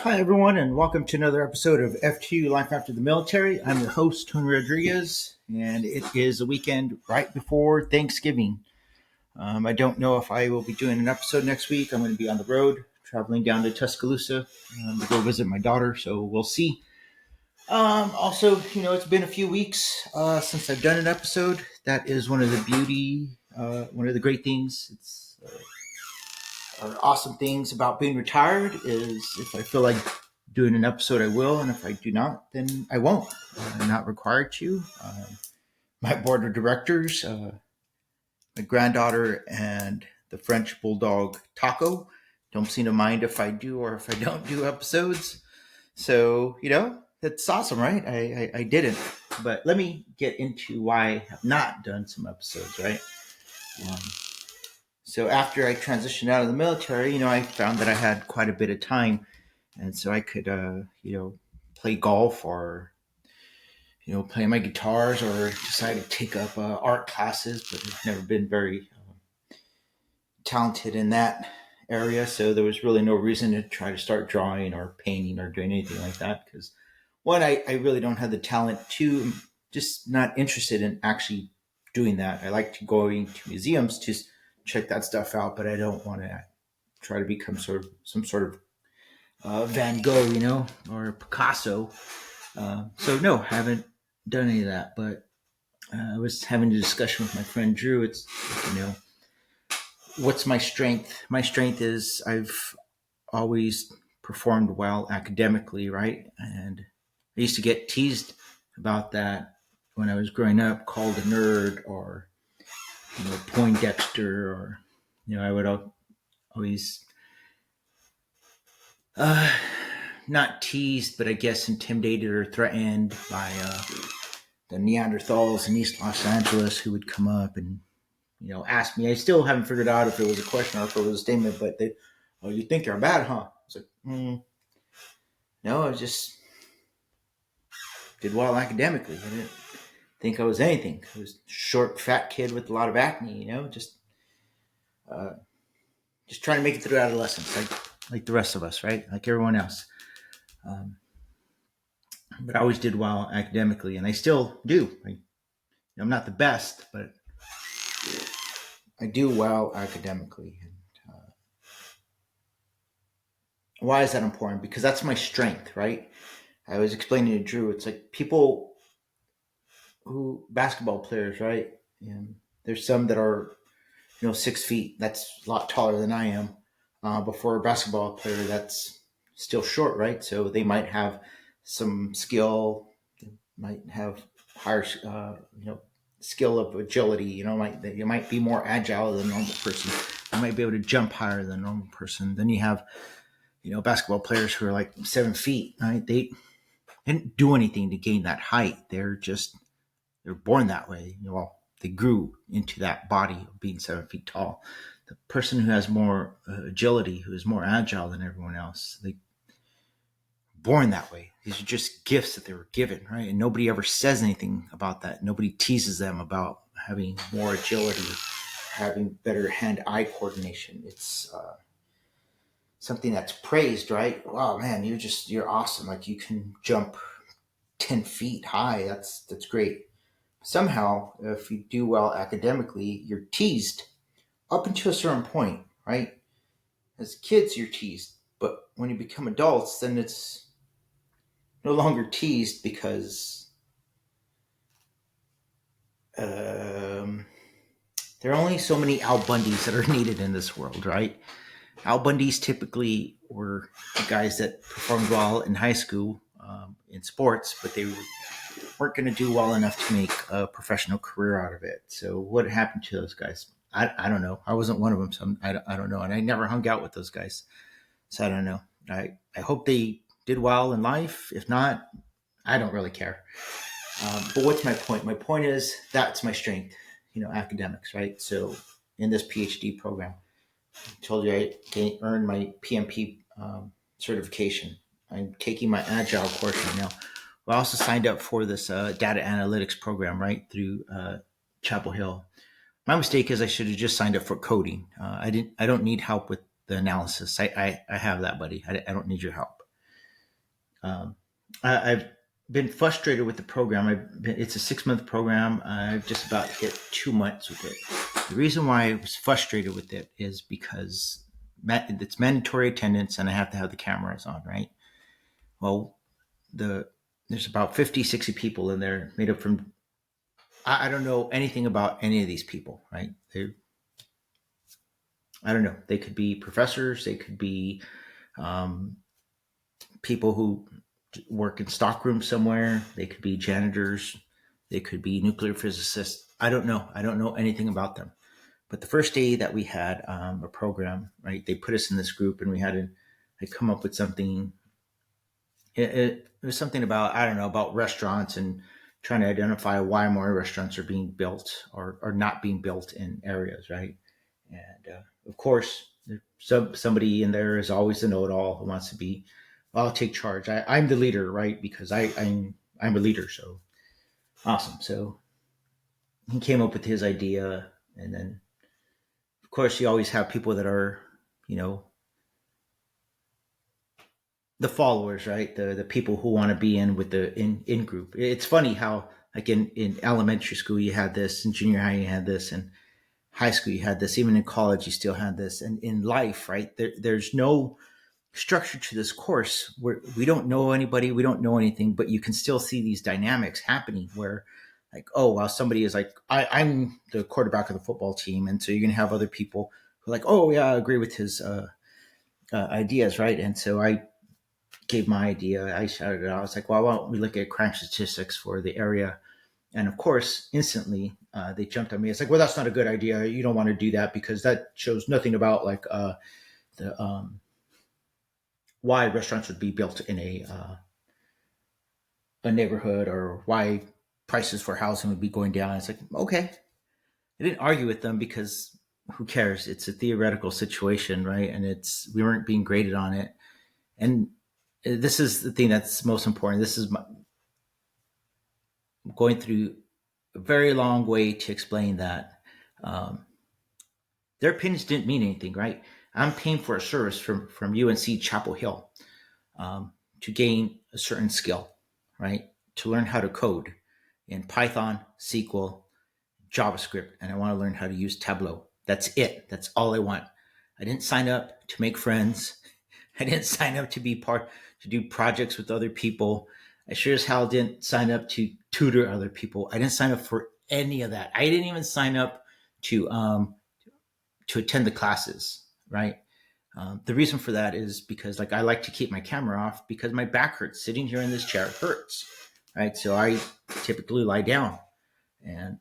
Hi, everyone, and welcome to another episode of FTU Life After the Military. I'm your host, Tony Rodriguez, and it is a weekend right before Thanksgiving. I don't know if I will be doing an episode next week. I'm going to be on the road, traveling down to Tuscaloosa to go visit my daughter, so we'll see. Also, it's been a few weeks since I've done an episode. That is one of one of the great things. Or awesome things about being retired is if I feel like doing an episode, I will, and if I do not, then I won't. I'm not required to. My board of directors, my granddaughter, and the French bulldog Taco don't seem to mind if I do or if I don't do episodes. So, that's awesome, right? I didn't. But let me get into why I have not done some episodes, right? Um, so after I transitioned out of the military, I found that I had quite a bit of time, and so I could, play golf or play my guitars or decide to take up art classes. But I've never been very talented in that area, so there was really no reason to try to start drawing or painting or doing anything like that because one, I really don't have the talent. Two, I'm just not interested in actually doing that. I like to going to museums to check that stuff out, but I don't want to try to become some sort of Van Gogh, or Picasso. So no, haven't done any of that. But I was having a discussion with my friend Drew. It's what's my strength? My strength is I've always performed well academically, right? And I used to get teased about that when I was growing up, called a nerd or Poindexter, or I would always not teased, but I guess intimidated or threatened by the Neanderthals in East Los Angeles who would come up and ask me. I still haven't figured out if it was a question or if it was a statement, but they, "Oh, you think you're bad, huh?" I was like, no, I just did well academically. I didn't think I was anything. I was a short, fat kid with a lot of acne. Uh, just trying to make it through adolescence, like the rest of us, right? Like everyone else. Um, but I always did well academically, and I still do. I'm not the best, but I do well academically. And why is that important? Because that's my strength, right? I was explaining to Drew, it's like people basketball players, right? And there's some that are 6 feet. That's a lot taller than I am. But for a basketball player, that's still short, right? So they might have some skill, might have higher, skill of agility. You might be more agile than a normal person. You might be able to jump higher than a normal person. Then you have, basketball players who are like 7 feet, right? They didn't do anything to gain that height. They're born that way. They grew into that body of being 7 feet tall. The person who has more agility, who is more agile than everyone else, they born that way. These are just gifts that they were given, right? And nobody ever says anything about that. Nobody teases them about having more agility, having better hand-eye coordination. It's something that's praised, right? Wow, man, you're awesome. Like you can jump 10 feet high. That's great. Somehow, if you do well academically, you're teased up until a certain point, right? As kids, you're teased. But when you become adults, then it's no longer teased because there are only so many Al Bundys that are needed in this world, right? Al Bundys typically were the guys that performed well in high school in sports, but they weren't going to do well enough to make a professional career out of it. So what happened to those guys? I don't know. I wasn't one of them, so I don't know. And I never hung out with those guys, so I don't know. I hope they did well in life. If not, I don't really care. But what's my point? My point is that's my strength, academics, right? So in this PhD program, I told you I earned my PMP certification. I'm taking my Agile course right now. I also signed up for this data analytics program, right, through Chapel Hill. My mistake is I should have just signed up for coding. I don't need help with the analysis. I have that, buddy. I don't need your help. Um, I've been frustrated with the program. It's a 6-month program. I've just about hit 2 months with it. The reason why I was frustrated with it is because it's mandatory attendance and I have to have the cameras on, right? Well, there's about 50, 60 people in there made up from, I don't know anything about any of these people, right? I don't know. They could be professors. They could be um, people who work in stockrooms somewhere. They could be janitors. They could be nuclear physicists. I don't know. I don't know anything about them. But the first day that we had a program, right, they put us in this group and we had to come up with something. It was something about, I don't know, about restaurants and trying to identify why more restaurants are being built or not being built in areas, right? And of course, somebody in there is always the know-it-all who wants to be, well, I'll take charge. I'm the leader, right? Because I'm a leader. So awesome. So he came up with his idea, and then of course you always have people that are, you know, the followers, right? The people who want to be in with the in group. It's funny how like in elementary school you had this, in junior high you had this, and high school you had this, even in college you still had this, and in life, right? There's no structure to this course where we don't know anybody, we don't know anything, but you can still see these dynamics happening where like, oh, well, somebody is like, I'm the quarterback of the football team. And so you're going to have other people who are like, oh yeah, I agree with his ideas. Right. And so I gave my idea. I shouted it out. I was like, well, why don't we look at crime statistics for the area? And of course, instantly they jumped on me. It's like, well, that's not a good idea. You don't want to do that because that shows nothing about like the why restaurants would be built in a neighborhood or why prices for housing would be going down. It's like, okay. I didn't argue with them because who cares? It's a theoretical situation, right? And we weren't being graded on it. And this is the thing that's most important. This is going through a very long way to explain that um, their opinions didn't mean anything, right? I'm paying for a service from UNC Chapel Hill to gain a certain skill, right? To learn how to code in Python, SQL, JavaScript, and I want to learn how to use Tableau. That's it. That's all I want. I didn't sign up to make friends. I didn't sign up to be to do projects with other people. I sure as hell didn't sign up to tutor other people. I didn't sign up for any of that. I didn't even sign up to attend the classes, right? The reason for that is because like I like to keep my camera off because my back hurts. Sitting here in this chair hurts, right? So I typically lie down, and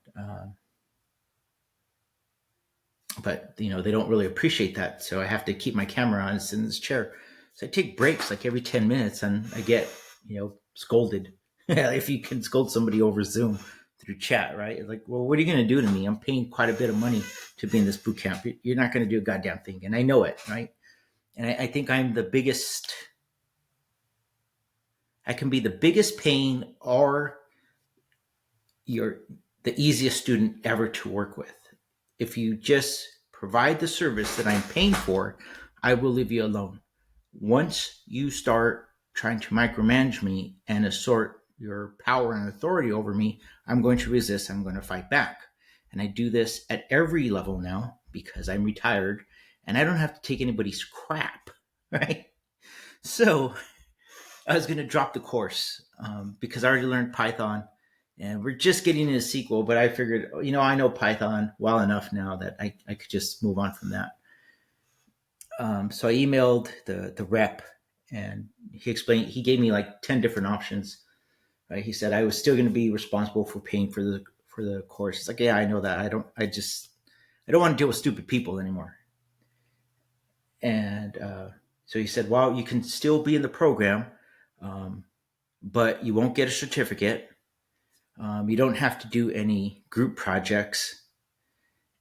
but you know they don't really appreciate that. So I have to keep my camera on. It's in this chair. So I take breaks like every 10 minutes, and I get scolded. If you can scold somebody over Zoom through chat, right? It's like, well, what are you going to do to me? I'm paying quite a bit of money to be in this boot camp. You're not going to do a goddamn thing, and I know it, right? And I think I'm the biggest. I can be the biggest pain or you're the easiest student ever to work with. If you just provide the service that I'm paying for, I will leave you alone. Once you start trying to micromanage me and assert your power and authority over me, I'm going to resist. I'm going to fight back. And I do this at every level now because I'm retired and I don't have to take anybody's crap, right? So I was going to drop the course because I already learned Python and we're just getting into SQL, but I figured, I know Python well enough now that I could just move on from that. So I emailed the rep and he gave me like 10 different options. Right? He said I was still going to be responsible for paying for the course. It's like, yeah, I know that. I don't want to deal with stupid people anymore. And so he said, well, you can still be in the program, but you won't get a certificate. You don't have to do any group projects.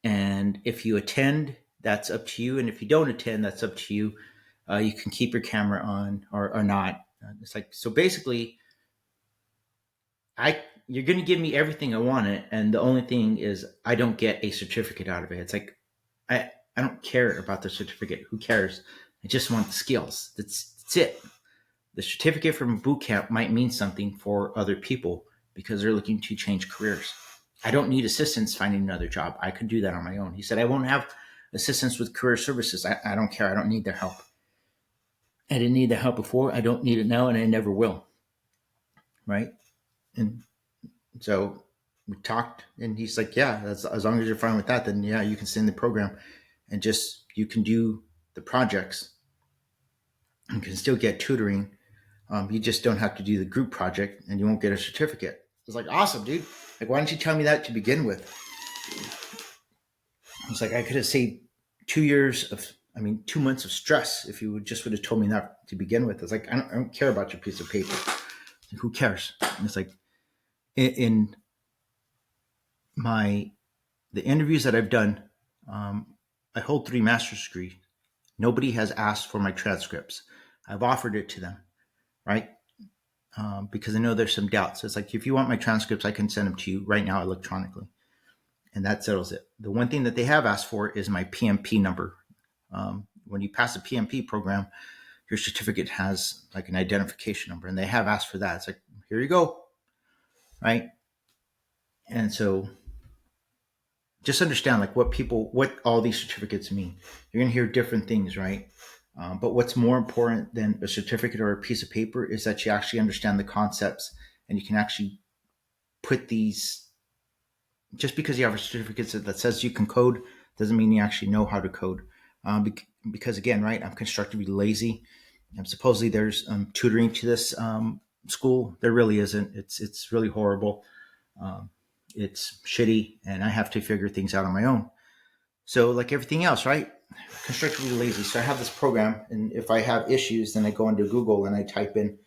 And if you attend, that's up to you. And if you don't attend, that's up to you. You can keep your camera on or not. It's like, so basically, you're going to give me everything I wanted. And the only thing is I don't get a certificate out of it. It's like, I don't care about the certificate. Who cares? I just want the skills. That's it. The certificate from boot camp might mean something for other people because they're looking to change careers. I don't need assistance finding another job. I could do that on my own. He said, I won't have assistance with career services. I don't care. I don't need their help. I didn't need their help before. I don't need it now, and I never will. Right. And so we talked, and he's like, yeah, as long as you're fine with that, then yeah, you can stay in the program and just, you can do the projects. You can still get tutoring. You just don't have to do the group project, and you won't get a certificate. I was like, awesome, dude. Like, why didn't you tell me that to begin with? I was like, I could have saved 2 months of stress if you would have told me that to begin with. I was like, I don't care about your piece of paper. Like, who cares? And it's like, in the interviews that I've done, I hold 3 master's degrees. Nobody has asked for my transcripts. I've offered it to them, right? Because I know there's some doubts. So it's like, if you want my transcripts, I can send them to you right now electronically. And that settles it. The one thing that they have asked for is my PMP number. When you pass a PMP program, your certificate has like an identification number, and they have asked for that. It's like, here you go, right? And so just understand like what all these certificates mean. You're going to hear different things, right? But what's more important than a certificate or a piece of paper is that you actually understand the concepts, and you can actually put these. Just because you have a certificate that says you can code doesn't mean you actually know how to code. Because again, right, I'm constructively lazy. Supposedly there's tutoring to this school. There really isn't. It's really horrible. It's shitty, and I have to figure things out on my own. So like everything else, right? Constructively lazy. So I have this program, and if I have issues, then I go into Google and I type in,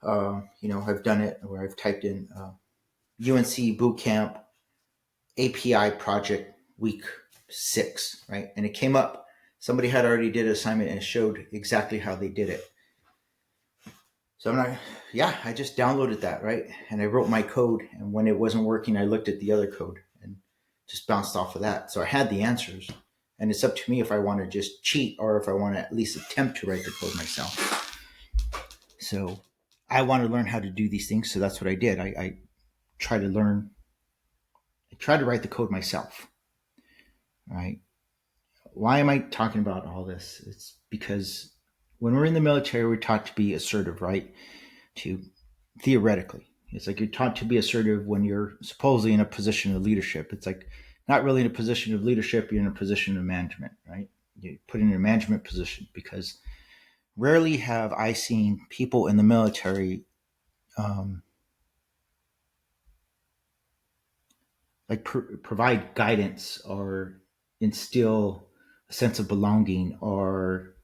I've done it where I've typed in UNC Bootcamp API project week 6, right? And it came up. Somebody had already did an assignment and showed exactly how they did it. So I just downloaded that, right? And I wrote my code. And when it wasn't working, I looked at the other code and just bounced off of that. So I had the answers. And it's up to me if I want to just cheat or if I want to at least attempt to write the code myself. So I want to learn how to do these things. So that's what I did. I tried to learn. I tried to write the code myself, right? Why am I talking about all this? It's because when we're in the military, we're taught to be assertive, right? Theoretically, it's like you're taught to be assertive when you're supposedly in a position of leadership. It's like not really in a position of leadership, you're in a position of management, right? You're put in a management position because rarely have I seen people in the military provide guidance or instill a sense of belonging or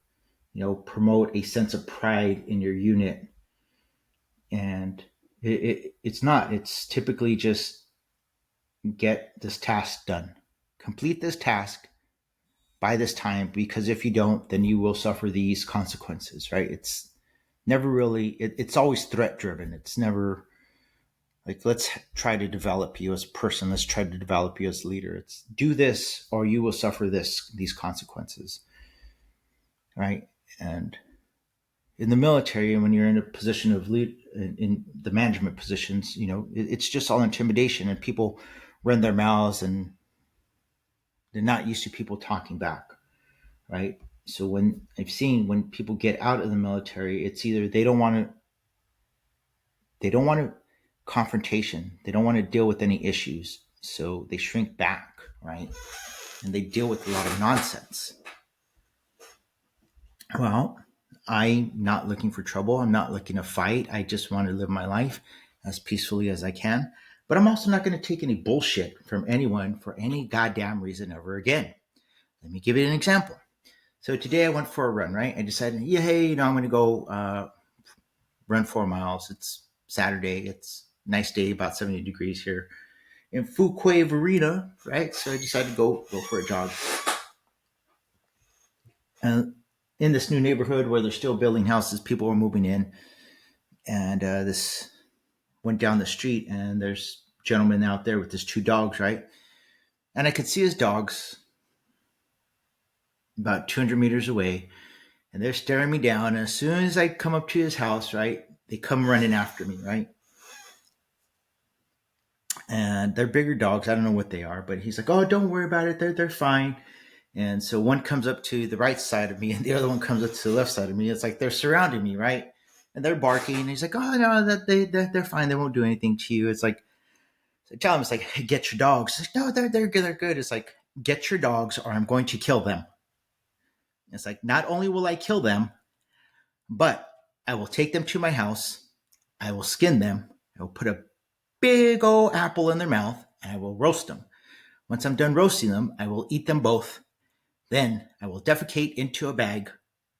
promote a sense of pride in your unit. And it's typically just get this task done, complete this task by this time, because if you don't, then you will suffer these consequences, right? It's never really, it's always threat driven. It's never like, let's try to develop you as a person. Let's try to develop you as a leader. It's do this or you will suffer these consequences, right? And in the military, when you're in a position of lead in the management positions, it's just all intimidation, and people run their mouths, and they're not used to people talking back, right? So when people get out of the military, it's either they don't want confrontation, they don't want to deal with any issues, so they shrink back, right? And they deal with a lot of nonsense. Well, I'm not looking for trouble. I'm not looking to fight. I just want to live my life as peacefully as I can. But I'm also not going to take any bullshit from anyone for any goddamn reason ever again. Let me give you an example. So today I went for a run, right? I decided, I'm going to go run 4 miles. It's Saturday. It's a nice day, about 70 degrees here in Fuquay-Varina, right? So I decided to go for a jog. And in this new neighborhood where they're still building houses, people are moving in. And this went down the street, and there's a gentleman out there with his 2 dogs, right? And I could see his dogs about 200 meters away. and they're staring me down. And as soon as I come up to his house, right, they come running after me, right? And they're bigger dogs. I don't know what they are, but he's like, "Oh, don't worry about it. They're fine." And so one comes up to the right side of me, and the other one comes up to the left side of me. It's like they're surrounding me, right? And they're barking. And he's like, "Oh no, they're fine. They won't do anything to you." It's like, so I tell him, it's like, "Hey, get your dogs." Like, no, they're good. They're good. It's like, get your dogs, or I'm going to kill them. It's like, not only will I kill them, but I will take them to my house. I will skin them. I will put a big old apple in their mouth, and I will roast them. Once I'm done roasting them, I will eat them both. Then I will defecate into a bag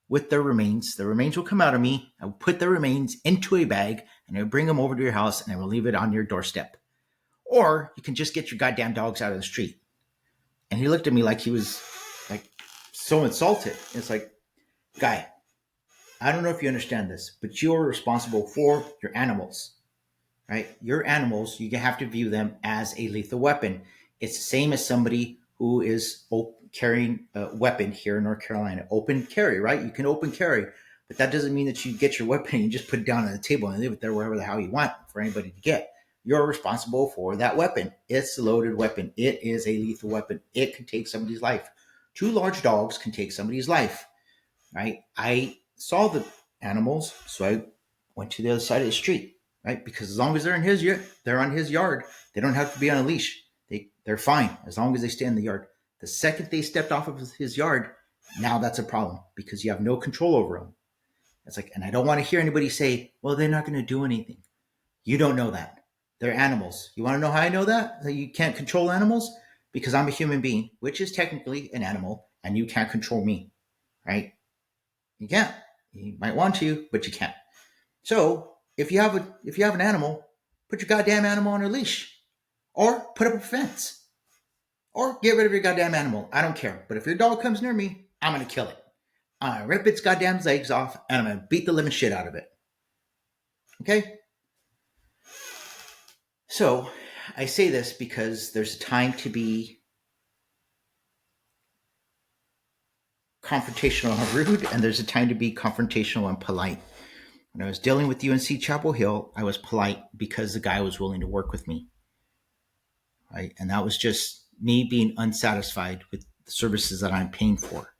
with their remains. The remains will come out of me. I will put the remains into a bag, and I will bring them over to your house, and I will leave it on your doorstep. Or you can just get your goddamn dogs out of the street. And he looked at me like he was like so insulted. It's like, guy, I don't know if you understand this, but you're responsible for your animals, right? Your animals, you have to view them as a lethal weapon. It's the same as somebody who is carrying a weapon here in North Carolina. Open carry, right? You can open carry, but that doesn't mean that you get your weapon and you just put it down on the table and leave it there wherever the hell you want for anybody to get. You're responsible for that weapon. It's a loaded weapon. It is a lethal weapon. It can take somebody's life. 2 large dogs can take somebody's life, right? I saw the animals, so I went to the other side of the street, right? Because as long as they're in his yard, they're on his yard. They don't have to be on a leash. They're fine as long as they stay in the yard. The second they stepped off of his yard, now that's a problem because you have no control over them. It's like, and I don't want to hear anybody say, "Well, they're not going to do anything." You don't know that. They're animals. You want to know how I know that? That you can't control animals? Because I'm a human being, which is technically an animal, and you can't control me, right? You can't. You might want to, but you can't. So if you have an animal, put your goddamn animal on a leash, or put up a fence, or get rid of your goddamn animal. I don't care. But if your dog comes near me, I'm gonna kill it. I'm gonna rip its goddamn legs off, and I'm gonna beat the living shit out of it. Okay. So I say this because there's a time to be confrontational and rude, and there's a time to be confrontational and polite. When I was dealing with UNC Chapel Hill, I was polite because the guy was willing to work with me. Right? And that was just me being unsatisfied with the services that I'm paying for.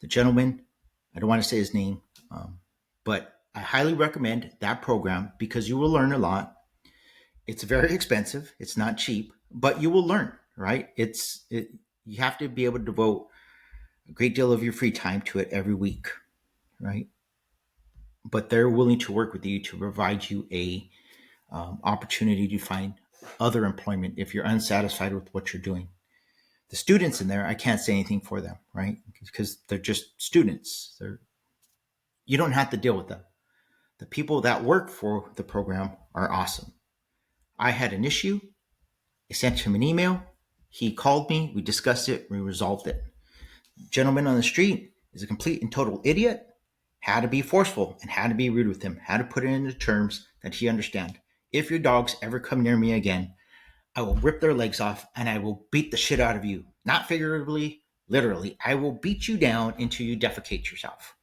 The gentleman, I don't want to say his name, but I highly recommend that program because you will learn a lot. It's very expensive. It's not cheap, but you will learn, right? You have to be able to devote a great deal of your free time to it every week, right? But they're willing to work with you to provide you a opportunity to find other employment if you're unsatisfied with what you're doing. The students in there, I can't say anything for them, right? Because they're just students. You don't have to deal with them. The people that work for the program are awesome. I had an issue. I sent him an email. He called me. We discussed it. We resolved it. Gentleman on the street is a complete and total idiot. Had to be forceful and had to be rude with him. Had to put it into terms that he understand. If your dogs ever come near me again, I will rip their legs off and I will beat the shit out of you. Not figuratively, literally. I will beat you down until you defecate yourself.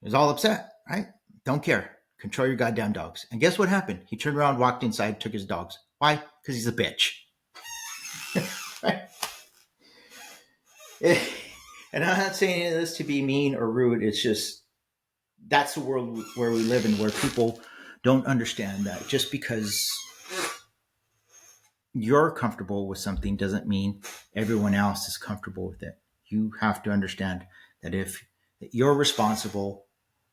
He was all upset, right? Don't care. Control your goddamn dogs. And guess what happened? He turned around, walked inside, took his dogs. Why? Because he's a bitch. Right? And I'm not saying this to be mean or rude. It's just that's the world where we live in, where people don't understand that just because you're comfortable with something doesn't mean everyone else is comfortable with it. You have to understand that if you're responsible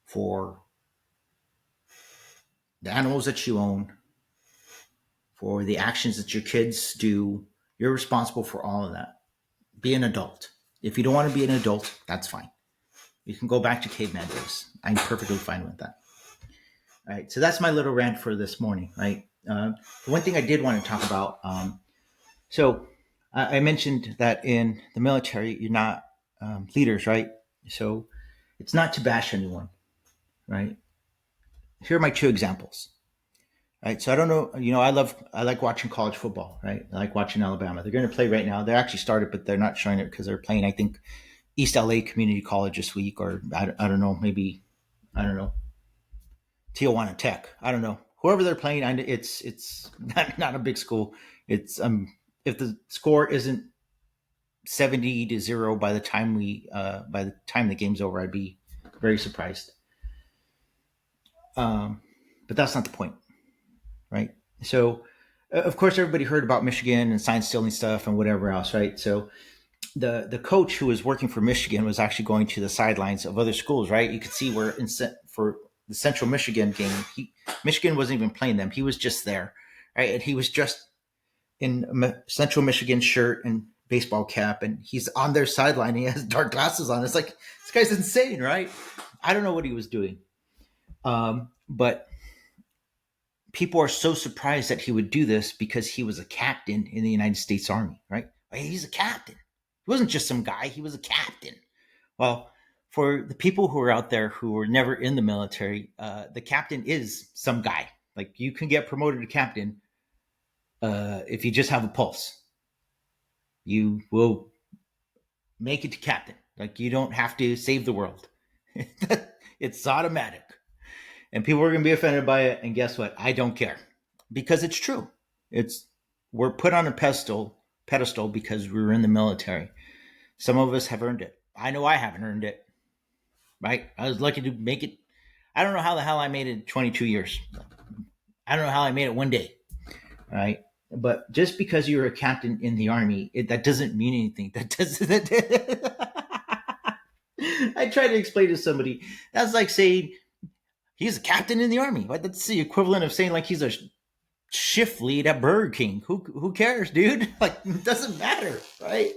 for the animals that you own, for the actions that your kids do, you're responsible for all of that. Be an adult. If you don't want to be an adult, that's fine. You can go back to caveman days. I'm perfectly fine with that. All right, so that's my little rant for this morning. Right, the one thing I did want to talk about. So I mentioned that in the military, you're not leaders, right? So it's not to bash anyone, right? Here are my 2 examples. Right, so I don't know. I like watching college football. Right, I like watching Alabama. They're going to play right now. They're actually started, but they're not showing it because they're playing, I think, East LA Community College this week, or I don't know, maybe, I don't know, Tijuana Tech. I don't know. Whoever they're playing, it's not a big school. It's if the score isn't 70-0 by the time the game's over, I'd be very surprised. But that's not the point, right? So, of course, everybody heard about Michigan and sign stealing stuff and whatever else, right? So the coach who was working for Michigan was actually going to the sidelines of other schools, right? You could see where for the Central Michigan game, Michigan wasn't even playing them; he was just there, right? And he was dressed in a Central Michigan shirt and baseball cap, and he's on their sideline. He has dark glasses on. It's like, this guy's insane, right? I don't know what he was doing, but people are so surprised that he would do this because he was a captain in the United States Army, right? He's a captain. He wasn't just some guy, he was a captain. Well, for the people who are out there who were never in the military, the captain is some guy. Like, you can get promoted to captain if you just have a pulse. You will make it to captain. Like, you don't have to save the world. It's automatic. And people are going to be offended by it. And guess what? I don't care, because it's true. We're put on a pedestal because we were in the military. Some of us have earned it. I know I haven't earned it. Right? I was lucky to make it. I don't know how the hell I made it 22 years. I don't know how I made it one day. Right? But just because you're a captain in the Army, that doesn't mean anything. That doesn't. I tried to explain to somebody. That's like saying he's a captain in the Army. That's the equivalent of saying like he's a shift lead at Burger King. Who cares, dude? Like, it doesn't matter, right?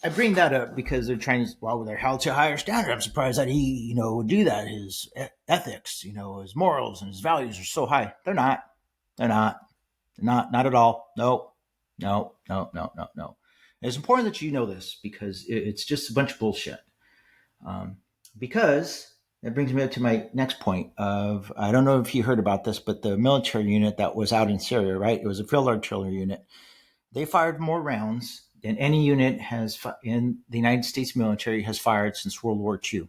I bring that up because they're trying to, well, they're held to a higher standard. I'm surprised that he, would do that. His ethics, his morals and his values are so high. They're not. They're not. Not at all. No. It's important that you know this, because it's just a bunch of bullshit. Because that brings me up to my next point of, I don't know if you heard about this, but the military unit that was out in Syria, right? It was a field artillery unit. They fired more rounds than any unit in the United States military has fired since World War II.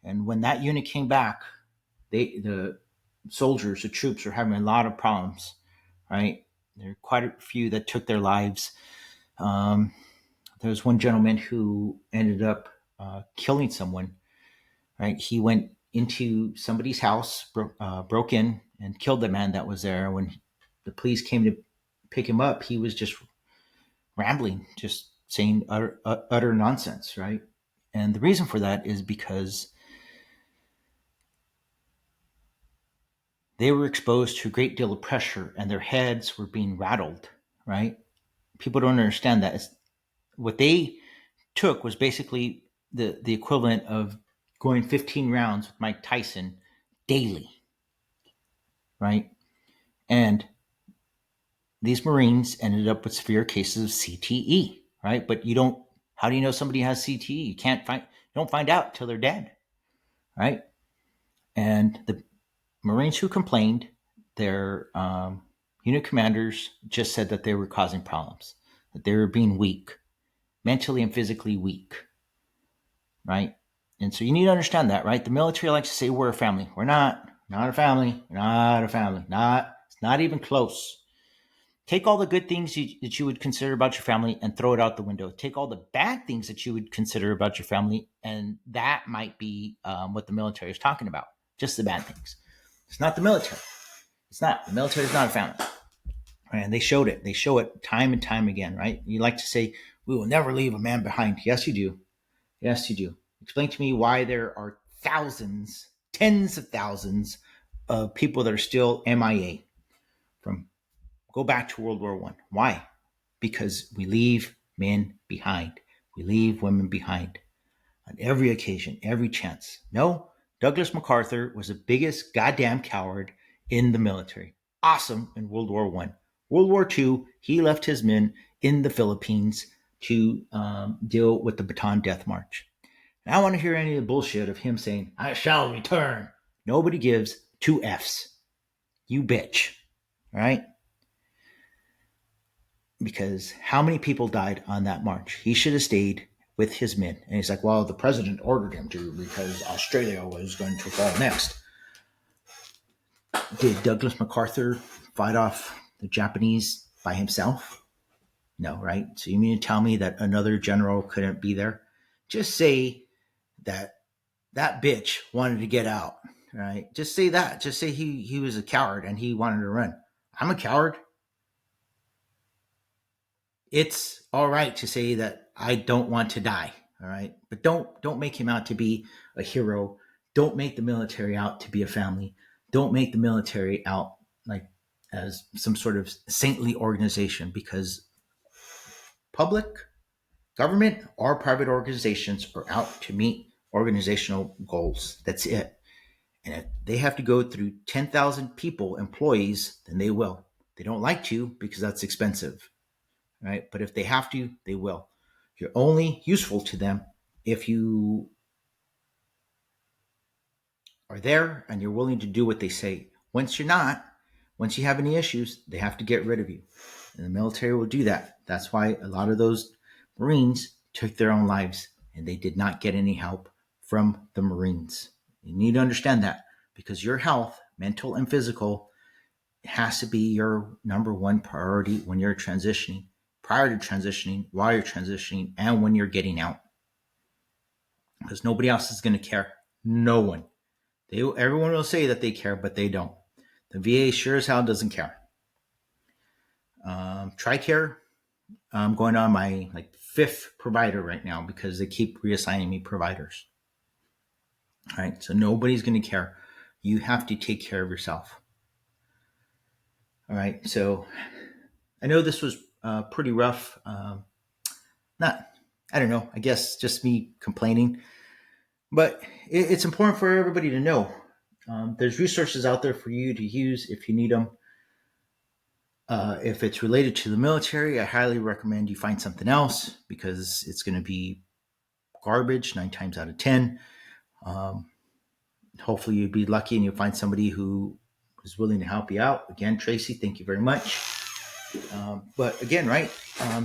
And when that unit came back, the soldiers, the troops, were having a lot of problems, right? There are quite a few that took their lives. There was one gentleman who ended up killing someone. Right, he went into somebody's house, broke in, and killed the man that was there. When the police came to pick him up, he was just rambling, just saying utter nonsense, right? And the reason for that is because they were exposed to a great deal of pressure and their heads were being rattled, right? People don't understand that. What they took was basically the equivalent of going 15 rounds with Mike Tyson daily, right? And these Marines ended up with severe cases of CTE, right? But how do you know somebody has CTE? You don't find out till they're dead, right? And the Marines who complained, their unit commanders just said that they were causing problems, that they were being weak, mentally and physically weak, right? And so you need to understand that, right? The military likes to say we're a family. We're not a family. We're not a family. It's not even close. Take all the good things that you would consider about your family and throw it out the window. Take all the bad things that you would consider about your family, and that might be what the military is talking about. Just the bad things. It's not the military. It's not. The military is not a family. Right? And they showed it. They show it time and time again, right? You like to say, we will never leave a man behind. Yes, you do. Yes, you do. Explain to me why there are thousands, tens of thousands of people that are still MIA from go back to World War I. Why? Because we leave men behind. We leave women behind on every occasion, every chance. No, Douglas MacArthur was the biggest goddamn coward in the military. Awesome in World War I. World War II, he left his men in the Philippines to deal with the Bataan Death March. And I don't want to hear any of the bullshit of him saying, I shall return. Nobody gives two F's. You bitch. All right? Because how many people died on that march? He should have stayed with his men. And he's like, well, the president ordered him to because Australia was going to fall next. Did Douglas MacArthur fight off the Japanese by himself? No, right? So you mean to tell me that another general couldn't be there? Just say that that bitch wanted to get out, right? Just say that. Just say he was a coward and he wanted to run. I'm a coward. It's all right to say that I don't want to die, all right? But don't make him out to be a hero. Don't make the military out to be a family. Don't make the military out like as some sort of saintly organization, because public, government, or private organizations are out to meet organizational goals. That's it. And if they have to go through 10,000 people, employees, then they will. They don't like to because that's expensive, right? But if they have to, they will. You're only useful to them if you are there and you're willing to do what they say. Once you're not, once you have any issues, they have to get rid of you. And the military will do that. That's why a lot of those Marines took their own lives and they did not get any help from the Marines. You need to understand that, because your health, mental and physical, has to be your number one priority when you're transitioning, prior to transitioning, while you're transitioning, and when you're getting out. Because nobody else is going to care. No one. Everyone will say that they care, but they don't. The VA sure as hell doesn't care. TRICARE, I'm going on my fifth provider right now because they keep reassigning me providers. All right, so nobody's going to care. You have to take care of yourself. All right, so I know this was pretty rough. Not, I don't know, I guess just me complaining. But it's important for everybody to know. There's resources out there for you to use if you need them. If it's related to the military, I highly recommend you find something else, because it's going to be garbage 9 times out of 10. Hopefully you'll be lucky and you'll find somebody who is willing to help you out. Again, Tracy, thank you very much. But again, right,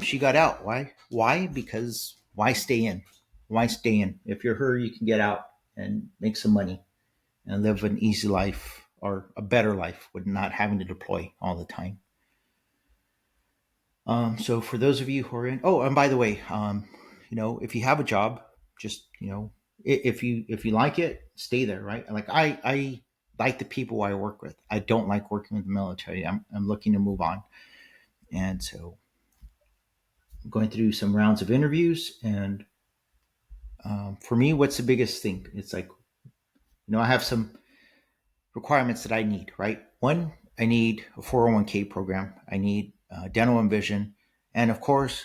she got out. Why? Because why stay in? Why stay in? If you're her, you can get out and make some money and live an easy life, or a better life, with not having to deploy all the time. So for those of you who are in, and by the way, if you have a job, just, if you like it, stay there, right? Like I like the people I work with. I don't like working with the military. I'm looking to move on. And so I'm going through some rounds of interviews, and for me, what's the biggest thing? It's like, I have some requirements that I need, right? One, I need a 401k program. I need dental and vision. And of course,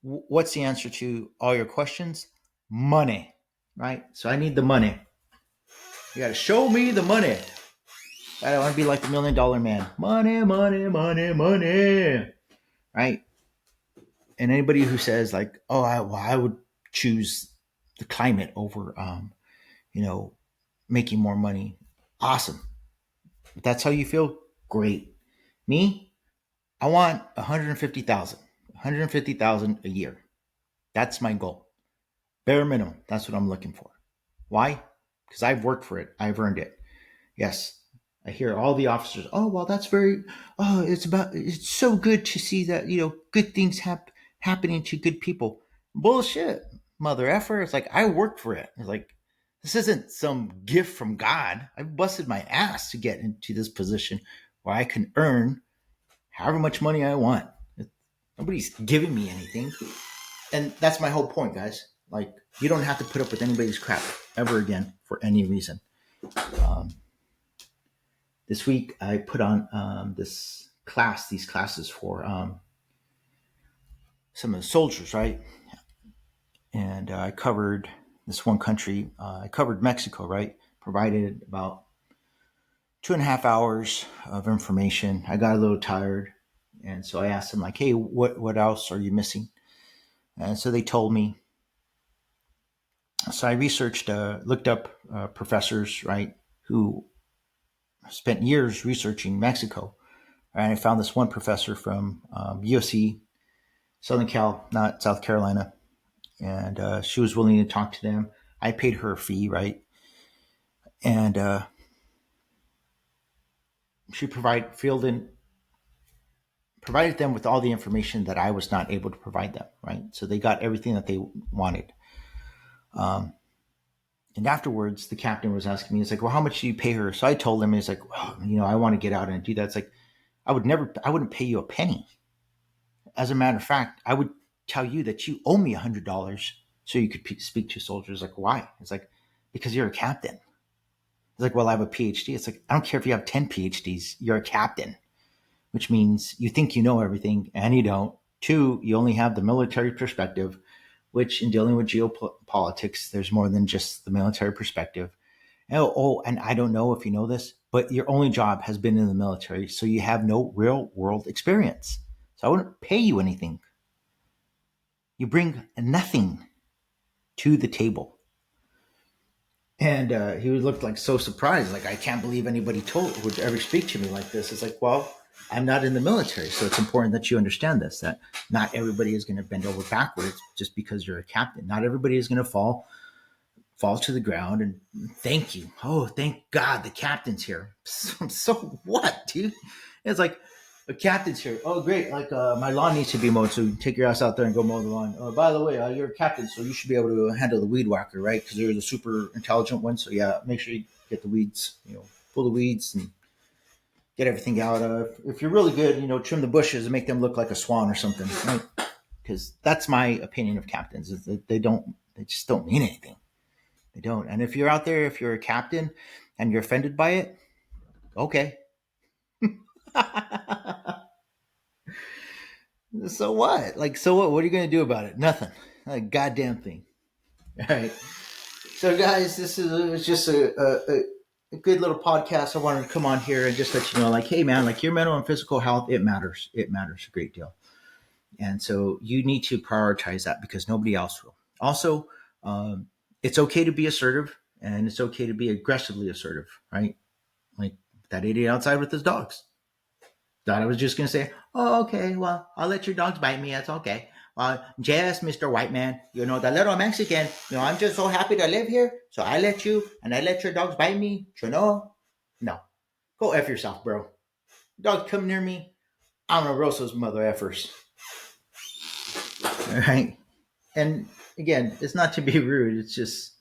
what's the answer to all your questions? Money, right? So I need the money. You got to show me the money. I don't want to be like the $1 Million Man. Money, money, money, money. Right? And anybody who says like, I would choose the climate over, making more money. Awesome. If that's how you feel, great. Me, I want 150,000 a year. That's my goal. Bare minimum. That's what I'm looking for. Why? Because I've worked for it. I've earned it. Yes. I hear all the officers, it's so good to see that, good things happening to good people. Bullshit, mother effer. It's like, I worked for it. It's like, this isn't some gift from God. I busted my ass to get into this position where I can earn however much money I want. Nobody's giving me anything. And that's my whole point, guys. Like, you don't have to put up with anybody's crap ever again for any reason. This week, I put on these classes for some of the soldiers, right? And I covered this one country. I covered Mexico, right? Provided about 2.5 hours of information. I got a little tired. And so I asked them, like, hey, what else are you missing? And so they told me. So I looked up professors, right, who spent years researching Mexico. And I found this one professor from USC, Southern Cal, not South Carolina. and she was willing to talk to them. I paid her a fee, right? And she provided them with all the information that I was not able to provide them, right? So they got everything that they wanted. And afterwards, the captain was asking me, he's like, well, how much do you pay her? So I told him, he's like, oh, I want to get out and do that. It's like, I wouldn't pay you a penny. As a matter of fact, I would tell you that you owe me $100 so you could speak to soldiers. Like, why? It's like, because you're a captain. It's like, well, I have a PhD. It's like, I don't care if you have 10 PhDs, you're a captain, which means you think you know everything and you don't. Two, you only have the military perspective, which in dealing with geopolitics, there's more than just the military perspective. And I don't know if you know this, but your only job has been in the military, so you have no real world experience. So I wouldn't pay you anything. You bring nothing to the table. And he looked like so surprised, like, I can't believe anybody would ever speak to me like this. It's like, well, I'm not in the military, so it's important that you understand this, that not everybody is going to bend over backwards just because you're a captain. Not everybody is going to fall to the ground and thank you. Oh, thank God the captain's here. So what, dude? It's like, a captain's here. Oh, great. Like, my lawn needs to be mowed, so take your ass out there and go mow the lawn. Oh, by the way, you're a captain, so you should be able to handle the weed whacker, right? Because you're the super intelligent one. So yeah, make sure you get the weeds, pull the weeds and get everything out. If you're really good, trim the bushes and make them look like a swan or something, right? Because that's my opinion of captains. Is that they just don't mean anything. They don't. And if you're out there, if you're a captain and you're offended by it, okay. So what? Like, so what? What are you going to do about it? Nothing. Not a goddamn thing. All right. So, guys, this is just a good little podcast. I wanted to come on here and just let you know, like, hey, man, like, your mental and physical health, it matters. It matters a great deal. And so you need to prioritize that because nobody else will. Also, it's okay to be assertive and it's okay to be aggressively assertive, right? Like that idiot outside with his dogs. Thought I was just going to say, oh, okay, well, I'll let your dogs bite me. That's okay. Yes, Mr. White Man, the little Mexican, I'm just so happy to live here. So I let you and I let your dogs bite me. No. Go F yourself, bro. Dogs come near me, I'm going to roast those mother effers. All right. And again, it's not to be rude. It's just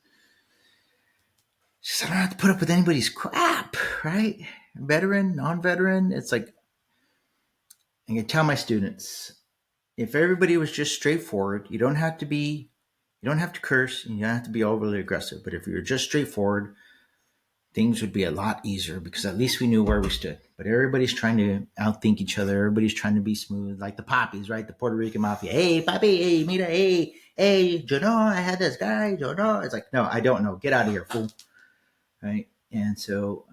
I don't have to put up with anybody's crap, right? Veteran, non-veteran. It's like, I can tell my students, if everybody was just straightforward, you don't have to curse, and you don't have to be overly aggressive. But if you're just straightforward, things would be a lot easier because at least we knew where we stood. But everybody's trying to outthink each other. Everybody's trying to be smooth, like the Poppies, right? The Puerto Rican mafia. Hey, Poppy, hey, Mira, hey, you know, I had this guy, you know. It's like, no, I don't know. Get out of here, fool. Right? And so,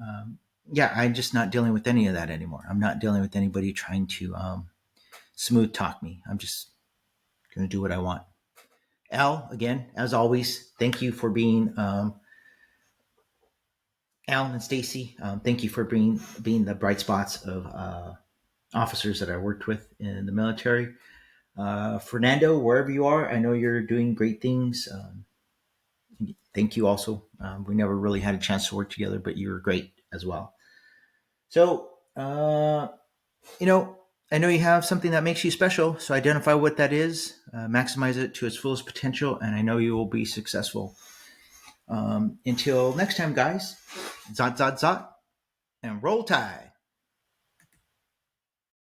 yeah, I'm just not dealing with any of that anymore. I'm not dealing with anybody trying to smooth talk me. I'm just going to do what I want. Al, again, as always, thank you for being Al and Stacy. Thank you for being the bright spots of officers that I worked with in the military. Fernando, wherever you are, I know you're doing great things. Thank you also. We never really had a chance to work together, but you were great as well. So, I know you have something that makes you special, so identify what that is, maximize it to its fullest potential, and I know you will be successful. Until next time, guys, zot, zot, zot, and roll tide.